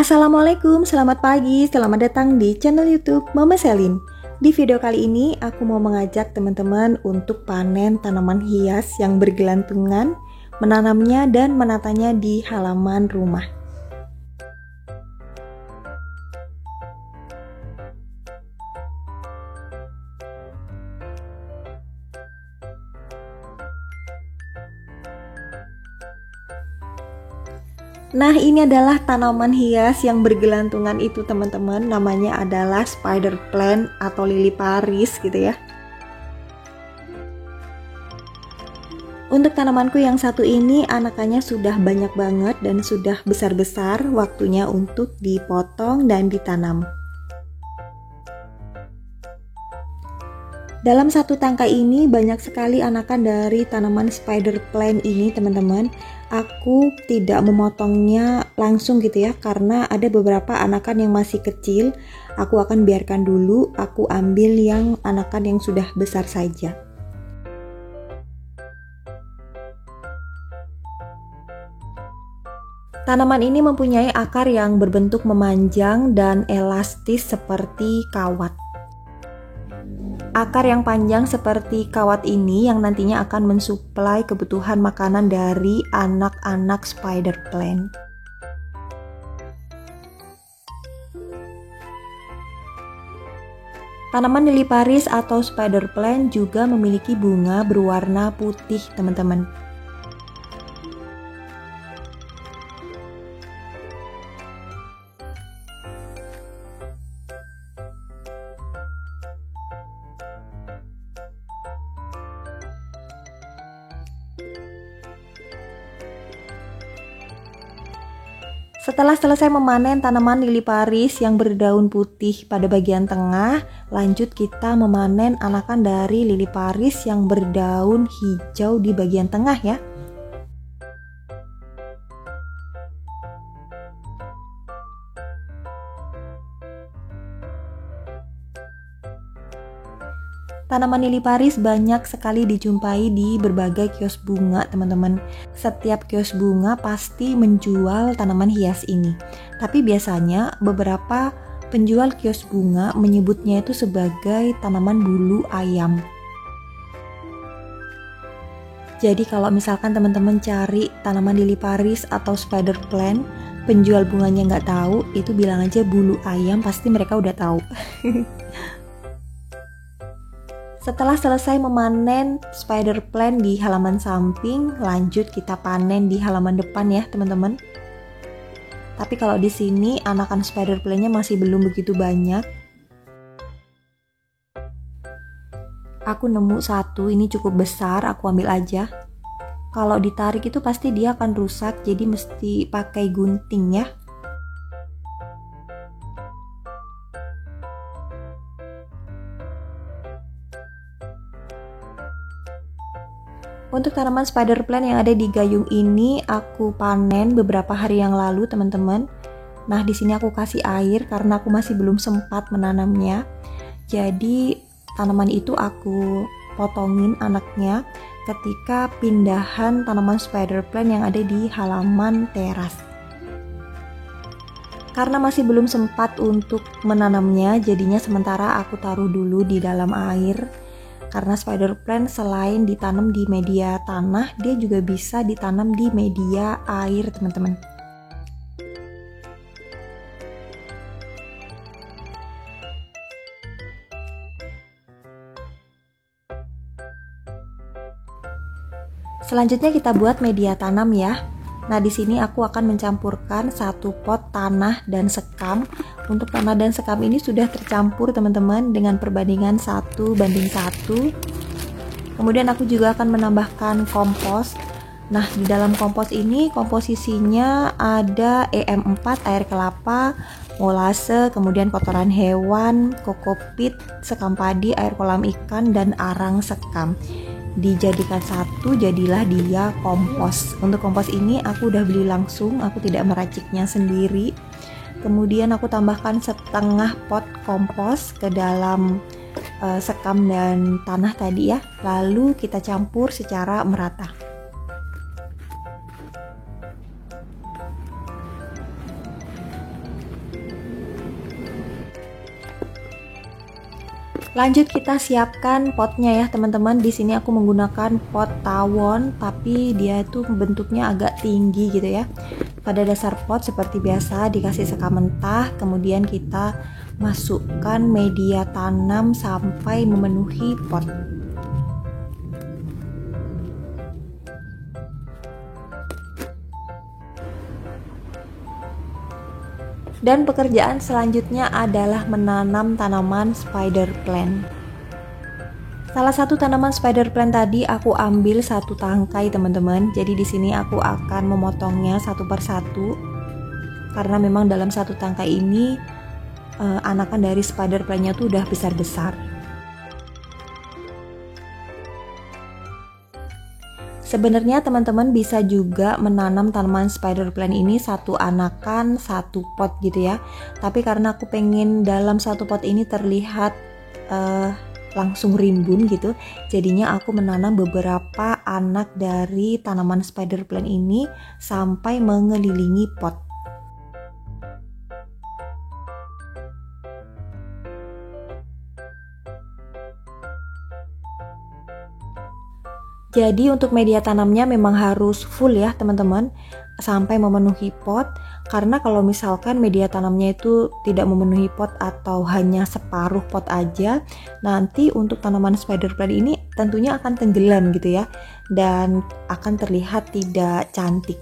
Assalamualaikum, selamat pagi, selamat datang di channel YouTube Mama Selin. Di video kali ini aku mau mengajak teman-teman untuk panen tanaman hias yang bergelantungan, menanamnya dan menatanya di halaman rumah. Nah, ini adalah tanaman hias yang bergelantungan itu teman-teman. Namanya adalah spider plant atau lili Paris gitu ya. Untuk tanamanku yang satu ini anakannya sudah banyak banget dan sudah besar-besar, waktunya untuk dipotong dan ditanam. Dalam satu tangkai ini banyak sekali anakan dari tanaman spider plant ini teman-teman. Aku tidak memotongnya langsung gitu ya, karena ada beberapa anakan yang masih kecil. Aku akan biarkan dulu, aku ambil yang anakan yang sudah besar saja. Tanaman ini mempunyai akar yang berbentuk memanjang dan elastis seperti kawat. Akar yang panjang seperti kawat ini yang nantinya akan mensuplai kebutuhan makanan dari anak-anak spider plant. Tanaman lili Paris atau spider plant juga memiliki bunga berwarna putih, teman-teman. Setelah selesai memanen tanaman lili Paris yang berdaun putih pada bagian tengah, lanjut kita memanen anakan dari lili Paris yang berdaun hijau di bagian tengah ya. Tanaman lili Paris banyak sekali dijumpai di berbagai kios bunga, teman-teman. Setiap kios bunga pasti menjual tanaman hias ini. Tapi biasanya beberapa penjual kios bunga menyebutnya itu sebagai tanaman bulu ayam. Jadi kalau misalkan teman-teman cari tanaman lili Paris atau spider plant, penjual bunganya nggak tahu, itu bilang aja bulu ayam, pasti mereka udah tahu. Setelah selesai memanen spider plant di halaman samping, lanjut kita panen di halaman depan ya teman-teman. Tapi kalau di sini anakan spider plant-nya masih belum begitu banyak. Aku nemu satu, ini cukup besar, aku ambil aja. Kalau ditarik itu pasti dia akan rusak, jadi mesti pakai gunting ya. Untuk tanaman spider plant yang ada di gayung ini aku panen beberapa hari yang lalu teman-teman. Nah di sini aku kasih air karena aku masih belum sempat menanamnya. Jadi tanaman itu aku potongin anaknya ketika pindahan tanaman spider plant yang ada di halaman teras. Karena masih belum sempat untuk menanamnya, jadinya sementara aku taruh dulu di dalam air. Karena spider plant selain ditanam di media tanah, dia juga bisa ditanam di media air, teman-teman. Selanjutnya kita buat media tanam ya. Nah, di sini aku akan mencampurkan satu pot tanah dan sekam. Untuk tanah dan sekam ini sudah tercampur teman-teman dengan perbandingan 1:1. Kemudian aku juga akan menambahkan kompos. Nah, di dalam kompos ini komposisinya ada EM4, air kelapa, molase, kemudian kotoran hewan, kokopit, sekam padi, air kolam ikan, dan arang sekam. Dijadikan satu, jadilah dia kompos. Untuk kompos ini aku udah beli langsung, aku tidak meraciknya sendiri. Kemudian aku tambahkan setengah pot kompos ke dalam sekam dan tanah tadi ya. Lalu kita campur secara merata. Lanjut kita siapkan potnya ya teman-teman. Di sini aku menggunakan pot tawon, tapi dia itu bentuknya agak tinggi gitu ya. Pada dasar pot seperti biasa dikasih sekam mentah, kemudian kita masukkan media tanam sampai memenuhi pot. Dan pekerjaan selanjutnya adalah menanam tanaman spider plant. Salah satu tanaman spider plant tadi aku ambil satu tangkai teman-teman. Jadi di sini aku akan memotongnya satu persatu. Karena memang dalam satu tangkai ini anakan dari spider plant-nya tuh udah besar-besar. Sebenarnya teman-teman bisa juga menanam tanaman spider plant ini satu anakan satu pot gitu ya. Tapi karena aku pengen dalam satu pot ini terlihat langsung rimbun gitu, jadinya aku menanam beberapa anak dari tanaman spider plant ini sampai mengelilingi pot. Jadi untuk media tanamnya memang harus full ya teman-teman, sampai memenuhi pot. Karena kalau misalkan media tanamnya itu tidak memenuhi pot atau hanya separuh pot aja, nanti untuk tanaman spider plant ini tentunya akan tenggelam gitu ya, dan akan terlihat tidak cantik.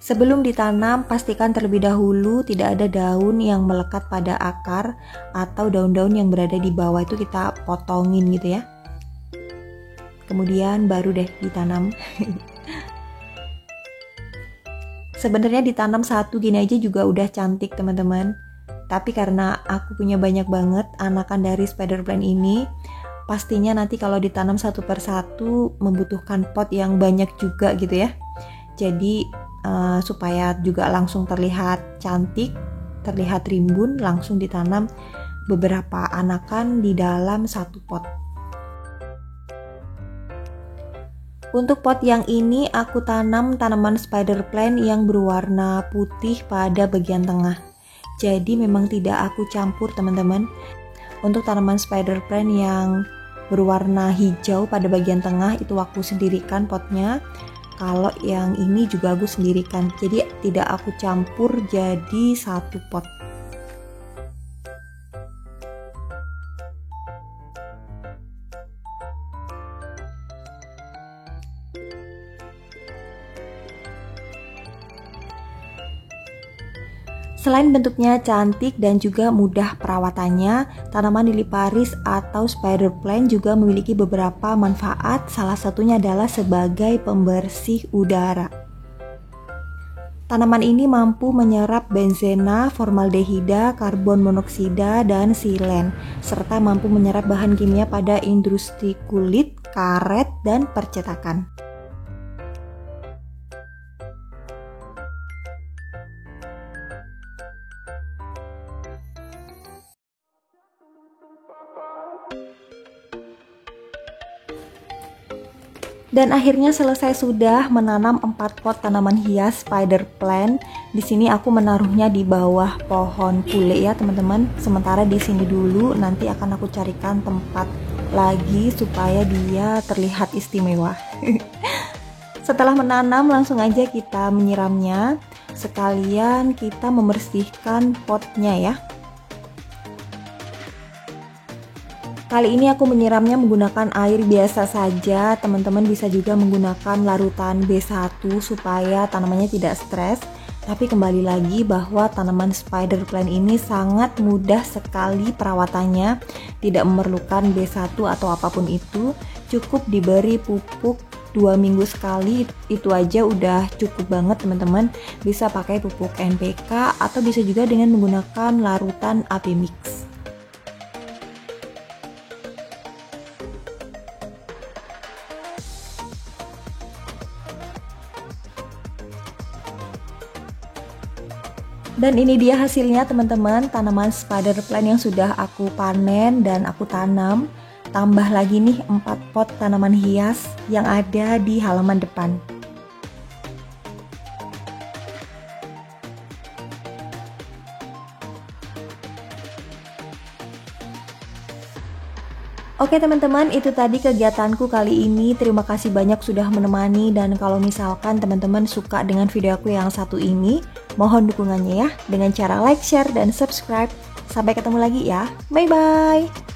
Sebelum ditanam, pastikan terlebih dahulu tidak ada daun yang melekat pada akar atau daun-daun yang berada di bawah itu kita potongin gitu ya. Kemudian baru deh ditanam. Sebenarnya ditanam satu gini aja juga udah cantik teman-teman. Tapi karena aku punya banyak banget anakan dari spider plant ini, pastinya nanti kalau ditanam satu persatu membutuhkan pot yang banyak juga gitu ya. Jadi supaya juga langsung terlihat cantik, terlihat rimbun, langsung ditanam beberapa anakan di dalam satu pot. Untuk pot yang ini aku tanam tanaman spider plant yang berwarna putih pada bagian tengah. Jadi memang tidak aku campur teman-teman. Untuk tanaman spider plant yang berwarna hijau pada bagian tengah itu aku sendirikan potnya. Kalau yang ini juga aku sendirikan, jadi tidak aku campur jadi satu pot. Selain bentuknya cantik dan juga mudah perawatannya, tanaman lili Paris atau spider plant juga memiliki beberapa manfaat. Salah satunya adalah sebagai pembersih udara. Tanaman ini mampu menyerap benzena, formaldehida, karbon monoksida, dan silen, serta mampu menyerap bahan kimia pada industri kulit, karet, dan percetakan. Dan akhirnya selesai sudah menanam 4 pot tanaman hias spider plant. Di sini aku menaruhnya di bawah pohon pule ya teman-teman. Sementara di sini dulu, nanti akan aku carikan tempat lagi supaya dia terlihat istimewa. Setelah menanam langsung aja kita menyiramnya. Sekalian kita membersihkan potnya ya. Kali ini aku menyiramnya menggunakan air biasa saja. Teman-teman bisa juga menggunakan larutan B1 supaya tanamannya tidak stres. Tapi kembali lagi bahwa tanaman spider plant ini sangat mudah sekali perawatannya. Tidak memerlukan B1 atau apapun itu. Cukup diberi pupuk 2 minggu sekali, itu aja udah cukup banget teman-teman. Bisa pakai pupuk NPK atau bisa juga dengan menggunakan larutan AP Mix. Dan ini dia hasilnya teman-teman, tanaman spider plant yang sudah aku panen dan aku tanam. tambah lagi nih 4 pot tanaman hias yang ada di halaman depan. Oke teman-teman, itu tadi kegiatanku kali ini. Terima kasih banyak sudah menemani, dan kalau misalkan teman-teman suka dengan video aku yang satu ini, mohon dukungannya ya dengan cara like, share, dan subscribe. Sampai ketemu lagi ya. Bye-bye.